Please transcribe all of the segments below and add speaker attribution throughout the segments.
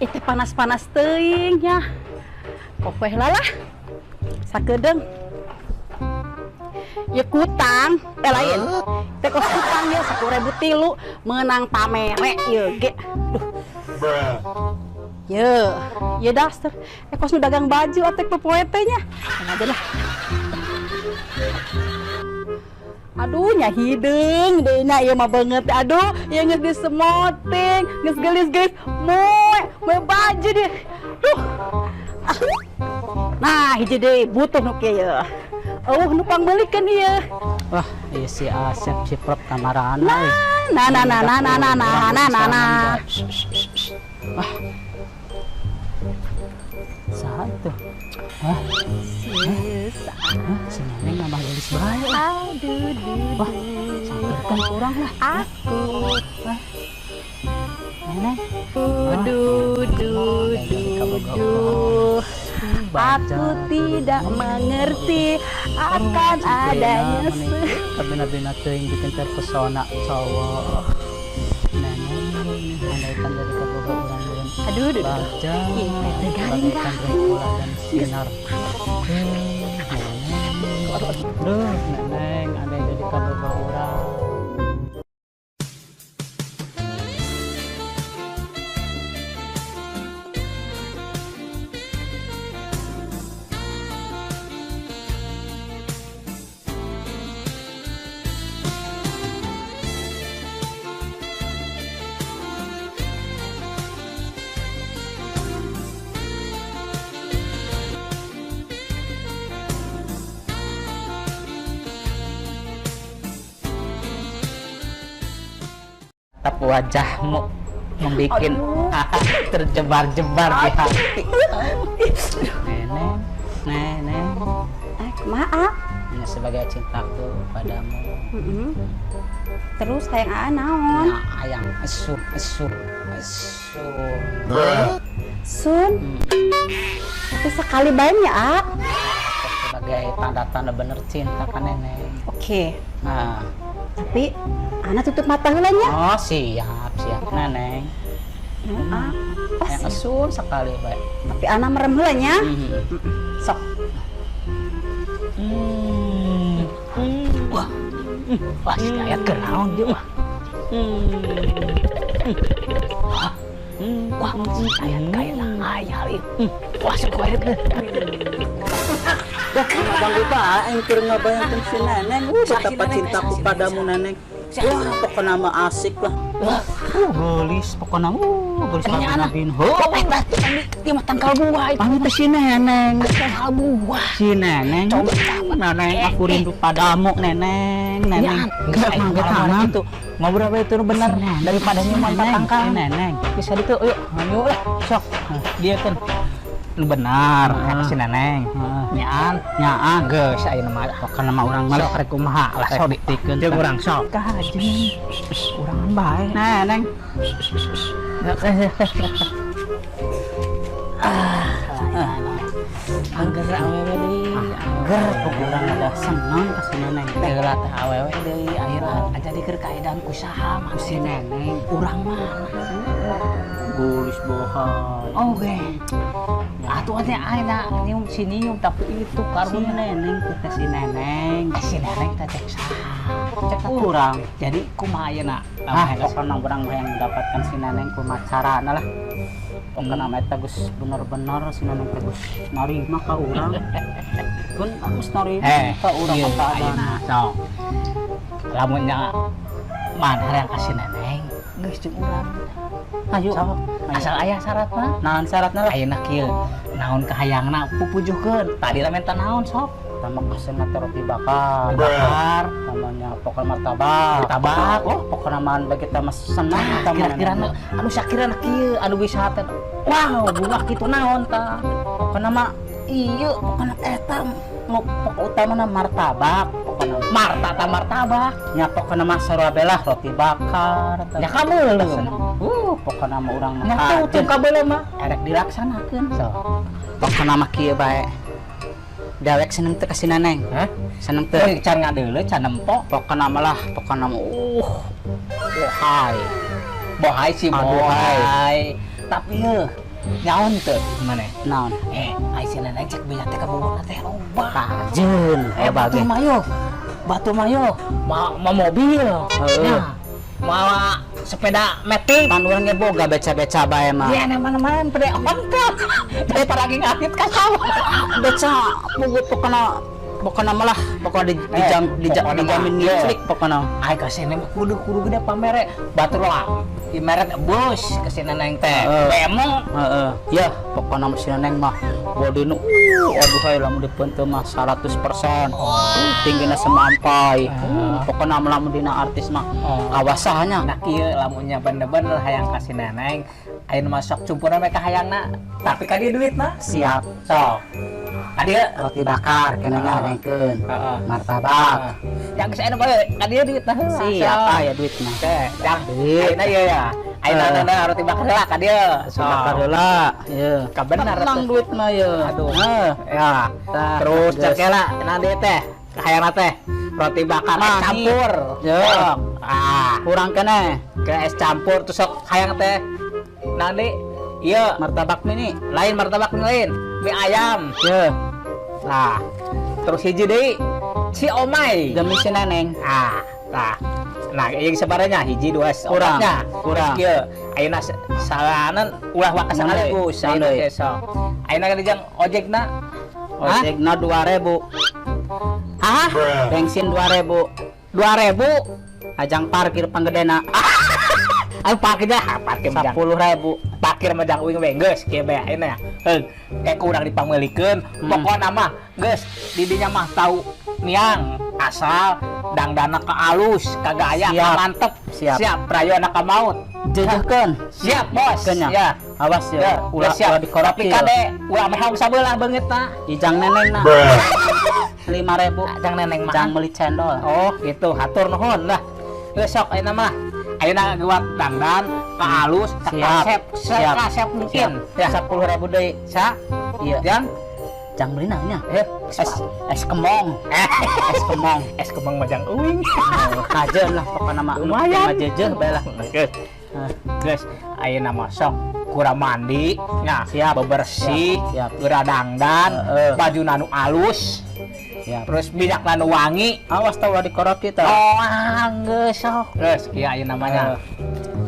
Speaker 1: Itu panas-panas teuing nya. Kopeh lalah. Sakedeung. Ya kutang, lain. Teh kos kutang ya 10.003 menang pamere ieu ge. Duh. Ya dasar. Kos nu dagang baju atek pepoe teh nya. Aja lah. Aduh nya hideung deui nya ieu mah beungeut. Aduh, ieu geus disemoting, geus gelis-gelis moe baju deh. Duh. Nah, hiji deui butuh nu kieu. Nu pangbelikeun ieu.
Speaker 2: Wah, ieu si Asep ciprep kamarana.
Speaker 1: Nah.
Speaker 2: Wah. Saha tuh? Hah? Si Neneng nambah gelis bae.
Speaker 1: Aduh.
Speaker 2: Wah, sampirkan kurang lah.
Speaker 1: Aku.
Speaker 2: Neneng.
Speaker 1: Duh. Aku tidak mengerti akan adanya
Speaker 2: Bina-bina teuing bikin terpesona cowok. Neneng, andaikan dari kaboga urang meureun.
Speaker 1: Aduh.
Speaker 2: Baca,
Speaker 1: Garing
Speaker 2: bagaikan rembulan dan sinar. Neneng, andai dari kaboga urang. Tapi wajahmu membuat terjebar-jebar di hati. Neneng,
Speaker 1: Maaf.
Speaker 2: ini sebagai cintaku padamu.
Speaker 1: Terus sayang naon?
Speaker 2: Ya, ayang esu.
Speaker 1: Sun. Tapi sekali banyak,
Speaker 2: Sebagai tanda-tanda bener cinta kan Neneng.
Speaker 1: Oke.
Speaker 2: Nah,
Speaker 1: Tapi Ana tutup mata heula nya.
Speaker 2: oh siap Neneng. Yang esun sekali baik.
Speaker 1: Tapi Ana merem heula nya. Sok.
Speaker 2: Wah, si kayak kenaon dia mah. Wah, si kayak ayah itu. Wah, sekuat deh.
Speaker 3: Dah, Bang Iba, yang keur ngabayangkeun si Neneng, betapa cintaku padamu Neneng. Wah, pokoknya mah asik lah.
Speaker 2: Wah, gelis pokoknya gelis nabin.
Speaker 1: Dia mah tangkal buah.
Speaker 2: Pamit si Neneng, tangkal buah. Si Neneng, Neneng aku rindu padamu Neneng. Enggak kangen itu. Ngobrol apa itu benar daripada nyaman tangkal. Neneng, bisa itu yuk lah sok. Dia kan lu benar si Neneng. Nyaan geus ayeuna mah pokona mah urang mah rek kumaha lah sok ditikeun teh urang sok kaji urang bae Neneng angger awewe deui angger urang ada seneng ka si Neneng geula teh awewe deui ayeuna aja dikeun kaedan usaha mah si Neneng urang mah
Speaker 3: Gulis bohong.
Speaker 2: oke atuh teh ayeuna nyium si nyium tapi itu karun Neneng kita si Neneng teh cek saha cek urang jadi kumaha ayeuna pokona urang yang mendapatkan si Neneng kumaha carana lah pokona mah eta geus bener-bener si Neneng teh geus narima ka urang kun geus narima ka urang ka ayeuna sok lamun nya mana yang kasih Neneng geus jeung urang ayo asal aya syaratna naon syaratna lah ayeuna kieu naon kahayangna pupujuhkeun tadi lah minta naon sok
Speaker 3: Tamak kasih mata roti bakar. Namanya pokoknya martabak. Oh, pokoknya man bagi kita mas senang.
Speaker 2: Kira-kira anu sakira kieu anu bisa teh wow buah kitu naon tah
Speaker 3: Pokoknya mah iya, pokoknya eta mau pokok utamana martabak. Pokoknya
Speaker 2: martabak
Speaker 3: nya pokoknya mah sarua roti bakar.
Speaker 2: nya kabeuleuh
Speaker 3: pokoknya mah urang mah
Speaker 2: nya tuh kabeuleuh mah
Speaker 3: erek dilaksanakeun so. Pokoknya mah kieu bae. Dawek seneng teh ka si Neneng.
Speaker 2: hah
Speaker 3: Seneng teh
Speaker 2: can ngadeuleuh can nempo
Speaker 3: pokoknya mah pokoknya mah
Speaker 2: bohai si bohai tapi nyaon teu mana
Speaker 3: Naon?
Speaker 2: ai si neneng cek bisa teh kabubur teh loba
Speaker 3: Kajen.
Speaker 2: batu mayo ma mobil nya ma sepeda metik
Speaker 3: Pan urang ge boga beca-beca bae mah.
Speaker 2: ya mana-mana pada ontel teh paragi ngakit ka sawah
Speaker 3: Beca pugut pokona malah pokona dijamin listrik pokona.
Speaker 2: ai kasih kudu gede pamere batur lah merek bus kesini neng teh bemo
Speaker 3: Heeh. Ya, pokona mesin neng mah bodinu aduh hai lamun dipeunteun mah 100%. Tinggina semampai. Pokona lamun dina artis mah awasahnya.
Speaker 2: nah kieu lamunnya bener-bener hayang kasih neneng ayeuna mah sok cumpurna mereka hayangna tapi ka dieu duitna
Speaker 3: Siap.
Speaker 2: sok ka dieu
Speaker 3: Roti bakar kena ngadengkeun.
Speaker 2: Heeh.
Speaker 3: Martabak.
Speaker 2: yang geus aya bae ka dieu duitna heula
Speaker 3: Siap aya duitna.
Speaker 2: teh dah
Speaker 3: Duit.
Speaker 2: ayeuna ieu ya ayeuna roti bakar heula ka dieu
Speaker 3: Bakar heula. Ye.
Speaker 2: ka bener
Speaker 3: Tenang duit mah ye.
Speaker 2: aduh
Speaker 3: Heh.
Speaker 2: ya
Speaker 3: Tah,
Speaker 2: terus
Speaker 3: geus.
Speaker 2: cek heula cenah dieu teh hayangna teh roti bakar es
Speaker 3: Mahi.
Speaker 2: campur
Speaker 3: Ye.
Speaker 2: Sok.
Speaker 3: Kurang keneh.
Speaker 2: ke es campur tuh sok hayang teh nanti iya
Speaker 3: Martabak mini.
Speaker 2: lain martabak lain mie ayam
Speaker 3: Ye.
Speaker 2: nah terus hiji deui si omai
Speaker 3: Demi si neneng.
Speaker 2: nah yang sebaranya hiji dua
Speaker 3: Kurang.
Speaker 2: obatnya
Speaker 3: Kurang.
Speaker 2: kieu ayeuna salanan ulah wae
Speaker 3: Naon
Speaker 2: sekaligus ayeuna
Speaker 3: deui?
Speaker 2: besok ayeuna kadijang ojekna
Speaker 3: Ojekna 2.000.
Speaker 2: ah
Speaker 3: Bensin 2.000.
Speaker 2: 2000
Speaker 3: Ajang parkir panggedena
Speaker 2: ayo parkir dah parkir mejang
Speaker 3: 10.000.
Speaker 2: parkir mejang uing we geus kieu bae ayeuna ya kayak kurang dipameulikeun pokona mah geus di dinya mah tau niang asal dangdana ka alus ka gaya ka
Speaker 3: Siap.
Speaker 2: mantep
Speaker 3: Siap.
Speaker 2: prayona ka maut
Speaker 3: Jejehkeun.
Speaker 2: siap bos
Speaker 3: Keun nya.
Speaker 2: ya
Speaker 3: Awas
Speaker 2: ya
Speaker 3: ya. Ulah
Speaker 2: siap
Speaker 3: dikorok
Speaker 2: tapi
Speaker 3: ieu.
Speaker 2: kade ulah mehong sabelah beungeutna
Speaker 3: Ijang neneng na. 5.000.
Speaker 2: jang neneng mah
Speaker 3: Jang meuli cendol.
Speaker 2: oh gitu hatur nuhun lah geus sok ayeuna mah ayeuna guat dangdan ka alus ka
Speaker 3: Siap.
Speaker 2: kasep
Speaker 3: Siap.
Speaker 2: kasep mungkin ya
Speaker 3: 10.000 deui.
Speaker 2: sa
Speaker 3: Iya.
Speaker 2: dan
Speaker 3: Jang meuli naonnya?
Speaker 2: eh
Speaker 3: Es kemong. Es kemong.
Speaker 2: es kembang majang uing
Speaker 3: Kajen lah pokona mah.
Speaker 2: lumayan
Speaker 3: Jejeh bae lah.
Speaker 2: guys ayeuna mah sok kurang mandi nya
Speaker 3: Siap.
Speaker 2: bebersih
Speaker 3: Siap.
Speaker 2: geura dangdan
Speaker 3: Heeh.
Speaker 2: baju nanu alus
Speaker 3: Siap.
Speaker 2: terus minyak nanu wangi
Speaker 3: Awas tau ulah dikorok kita.
Speaker 2: oh geus sok geus kieu ayeuna namanya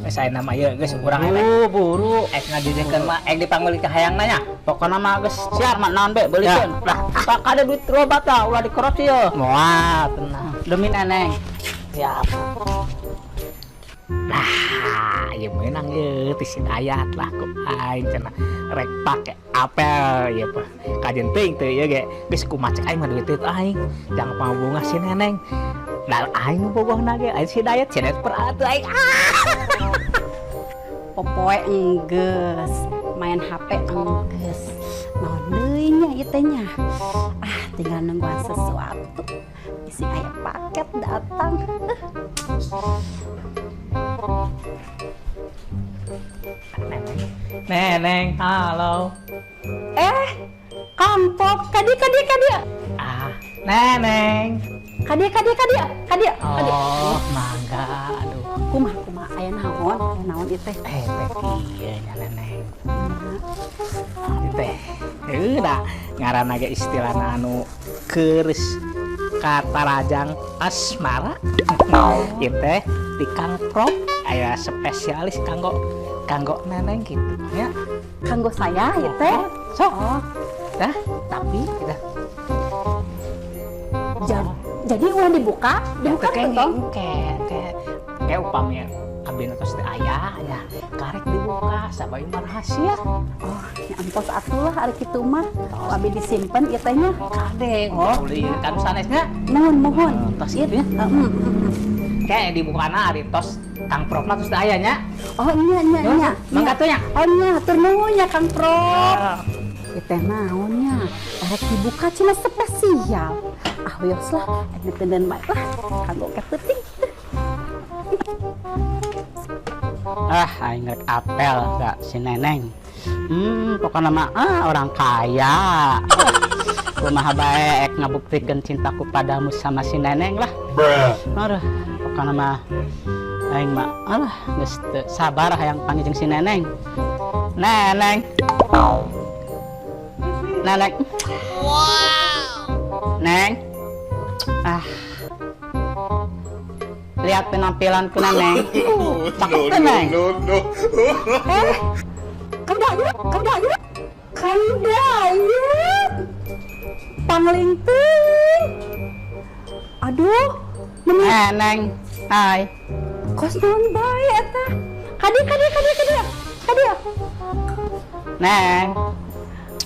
Speaker 2: geus ayeuna mah ieu geus urang
Speaker 3: Buru.
Speaker 2: ek ngajejekeun mah ek dipanggil ka hayangna nya
Speaker 3: Pokona mah geus siar mah naon be beulikeun. Lah, tak ada duit loba tah ulah dikorok ieu.
Speaker 2: moal tenang
Speaker 3: Demi neneng.
Speaker 2: siap nah ieu meunang ieu ti Hidayat lah ku aing cenah rek pake apel ieu pa kajen teuing teu ieu ge geus kumaha cek aing mah duit teu aing jangan pabunga si neneng dan aing nu bogohna ge aing si Hidayat cenah peratu aing
Speaker 1: Popoe enggeus, main HP enggeus. Naon deui nya ieu teh nya? Tinggal nungguan sesuatu. Isi aya paket datang.
Speaker 2: neneng halo
Speaker 1: Kampok, kadi.
Speaker 2: neneng
Speaker 1: Kadi.
Speaker 2: oh mangga aduh
Speaker 1: Kumaha aya naon ieu teh?
Speaker 2: teh kieu nya neneng teh dah ngaranna ge istilahna anu keurus kata rajang asmara ieu teh di Kang Prop aya spesialis kanggo neneng gitu ya
Speaker 1: Kanggo saya ieu teh.
Speaker 2: sok
Speaker 1: Oh,
Speaker 2: dah tapi dah
Speaker 1: jadi ulah dibuka tuh tong.
Speaker 2: kayak upamanya abdi tos teh aya nya karek dibuka sabari mah rahasia
Speaker 1: Oh, nya empos atuh lah ari kitu mah. Abi disimpen ieu teh nya.
Speaker 2: kade
Speaker 1: Oh.
Speaker 2: beli kan sanesnya
Speaker 1: Mohon.
Speaker 2: tos
Speaker 1: Ieu
Speaker 2: itu ya
Speaker 1: Heeh.
Speaker 2: kayak dibukana ari tos Kang Prof tos teh aya nya
Speaker 1: Oh nya.
Speaker 2: mangga tuh nya
Speaker 1: Oh nya, tur nuhun nya Kang Prop. Itu naonnya, erek dibuka cina spesial. Wios lah, editen baik lah, kanggo kepeting.
Speaker 3: Aing rek apel gak si neneng. Pokoknya mah orang kaya. Kumaha bae ek ngabuktikeun cintaku padamu sama si neneng lah. Aduh, pokoknya mah aing mah geus teu sabar hayang panggil jeung si neneng. Neneng. Neneng. Neng. Ah. Lihat penampilanku, Neneng. Cakep, Neneng.
Speaker 1: Kang Dayut. Panglingting. Aduh,
Speaker 3: Neneng. Hai.
Speaker 1: kos naon bae eta. Kadi.
Speaker 3: Neng.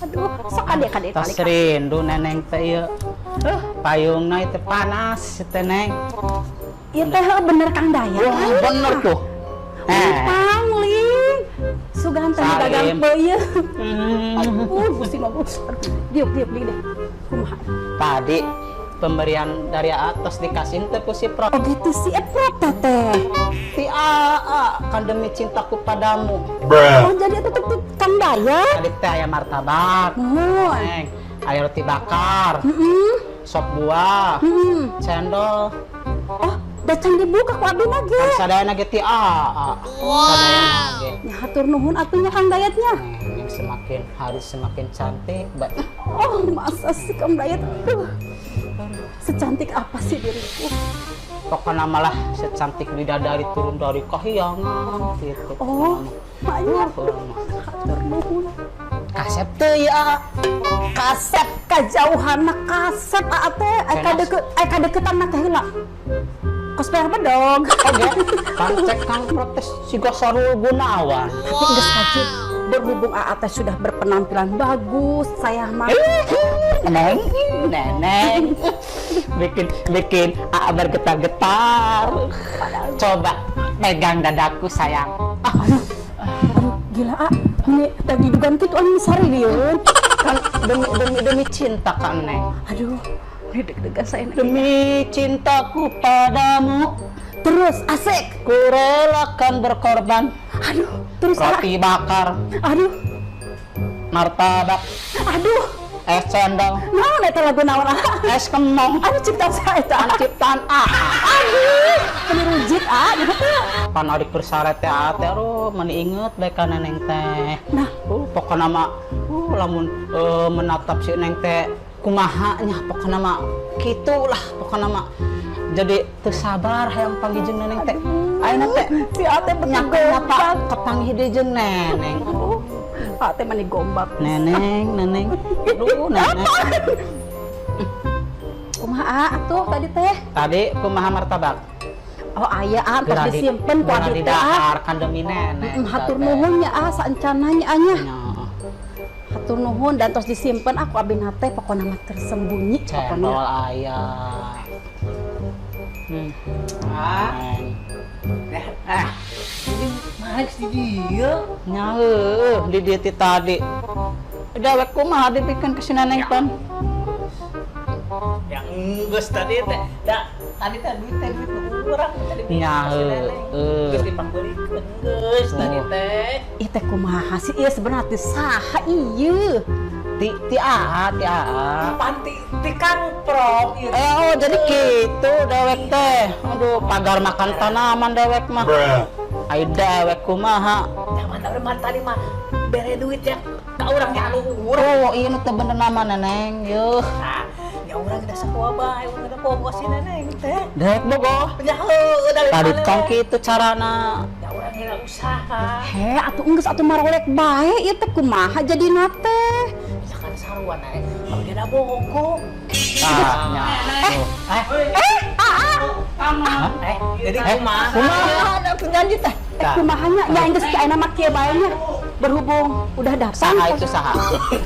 Speaker 1: Aduh, sok kadi.
Speaker 3: Tos rindu Neneng teh ieu. Payungna teh panas teh, Neng.
Speaker 1: Ieu teh bener Kang Dayat.
Speaker 3: Wah, bener tuh.
Speaker 1: Pangling. Sugan teh dagang peuyeut. Pusing bagus. Diuk deh. Kumaha?
Speaker 3: Tadi pemberian dari atas dikasih teh ku si Prot.
Speaker 1: Oh gitu sih, Prot teh.
Speaker 3: Ti Aa kan demi cintaku padamu.
Speaker 1: Oh jadi itu tuh Kang Dayat.
Speaker 3: Tadi teh aya martabak.
Speaker 1: Nuhun.
Speaker 3: Neng, aya roti bakar,
Speaker 1: Heeh.
Speaker 3: sop buah, cendol.
Speaker 1: Oh, da can dibuka ku abdi na ge.
Speaker 3: Sadayana ge ti Aa. Sadayana ge.
Speaker 1: Nya hatur nuhun atuh nya Kang Dayatnya.
Speaker 3: Neng semakin hari semakin cantik, Mbak.
Speaker 1: Oh, masa sih Kang Dayat? Secantik apa sih diriku?
Speaker 3: Pokoknya malah secantik bidadari turun dari kahyangan gitu.
Speaker 1: Oh, banyak. Hatur nuhun.
Speaker 3: Kasep teh ya.
Speaker 1: Kasep kajauhanna kasep teh aya kadeukeutan na teh heula. Kos apa dong?
Speaker 3: Oke, kan cek Kang protes siga Sarul Gunawan.
Speaker 1: Tapi geus kajib berhubung teh sudah berpenampilan bagus, saya mah
Speaker 3: Neneng, bikin Aa bergetar-getar. Coba pegang dadaku sayang.
Speaker 1: aduh gila ini tadi juga kitu anu sariliun.
Speaker 3: Kan demi cinta kan Neng.
Speaker 1: Aduh, ini deg-degan saya nih.
Speaker 3: Demi cintaku padamu,
Speaker 1: Terus asik.
Speaker 3: ku relakan berkorban.
Speaker 1: Aduh, terus
Speaker 3: Roti bakar,
Speaker 1: aduh,
Speaker 3: martabak,
Speaker 1: aduh.
Speaker 3: es cendol,
Speaker 1: Naon eta lagu naon?
Speaker 3: es kemong,
Speaker 1: Aduh ciptaan saya eta.
Speaker 3: ciptaan Aa.
Speaker 1: Aduh, penirujit gitu teh.
Speaker 3: Pan adik bersaret teh ate aduh mani inget bae ka Neneng teh.
Speaker 1: Nah,
Speaker 3: Pokona mah lamun menatap si Neng teh kumaha nya pokona mah kitulah pokona mah jadi teu sabar hayang panggih jeung Neneng teh. Ayeuna teh
Speaker 1: si ate
Speaker 3: nyaka kepanggih deui jeung Neneng.
Speaker 1: Ate mani gombak.
Speaker 3: Neneng. Aduh, Neneng.
Speaker 1: Kumaha atuh tadi teh?
Speaker 3: Tadi kumaha martabak?
Speaker 1: Oh aya tos disimpen ku abdi teh.
Speaker 3: Dahar kan demi Neneng.
Speaker 1: Hatur nuhun nya saencananya nya.
Speaker 3: Nya.
Speaker 1: Hatur nuhun dan tos disimpen aku abdi na teh pokona mah tersembunyi
Speaker 3: Cendol
Speaker 1: pokona.
Speaker 3: aya.
Speaker 2: Ini mahal si dia.
Speaker 3: Nya di dieu ti tadi. Dewek kumaha dipikeun ka si Neneng pan?
Speaker 2: Yang geus tadi teh, tadi teh duit urang tadi.
Speaker 3: Nya
Speaker 2: Geus dipangbeulikeun geus tadi teh.
Speaker 1: Ih teh kumaha sih ieu sebenarnya teh saha ieu?
Speaker 3: Ti Aa.
Speaker 2: Panti ti Kang Prom ieu.
Speaker 3: Oh jadi gitu dewek teh. Aduh pagar makan tanaman dewek mah. Ai dewek kumaha?
Speaker 2: Zaman tadi mah bere duit ya ka urang nya luhur.
Speaker 3: Oh ieu teh bener nama Neneng yeuh.
Speaker 2: Ya urang geus sakoa bae, urang geus pogo si Neneng teh.
Speaker 3: Dewek bogoh.
Speaker 2: Ya heuh dari
Speaker 3: Tadi kan kitu carana.
Speaker 2: Ya urang geus usaha.
Speaker 1: He atuh geus atuh marolek bae ieu teh kumaha jadina teh?
Speaker 2: Misalkan saruan ae, kalau dia bogo.
Speaker 3: Nya.
Speaker 2: Jadi kumaha?
Speaker 3: Kumaha ada penjanji teh?
Speaker 1: Kumahanya nya geus teh ayeuna mah kieu bae nya. Berhubung udah datang
Speaker 3: Saha itu saha?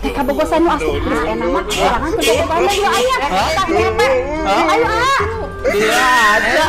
Speaker 1: kabogosan nu asli geus enak mah sorangan teh bae dua aya. Tak nyampe. Ayo
Speaker 3: Dia aja.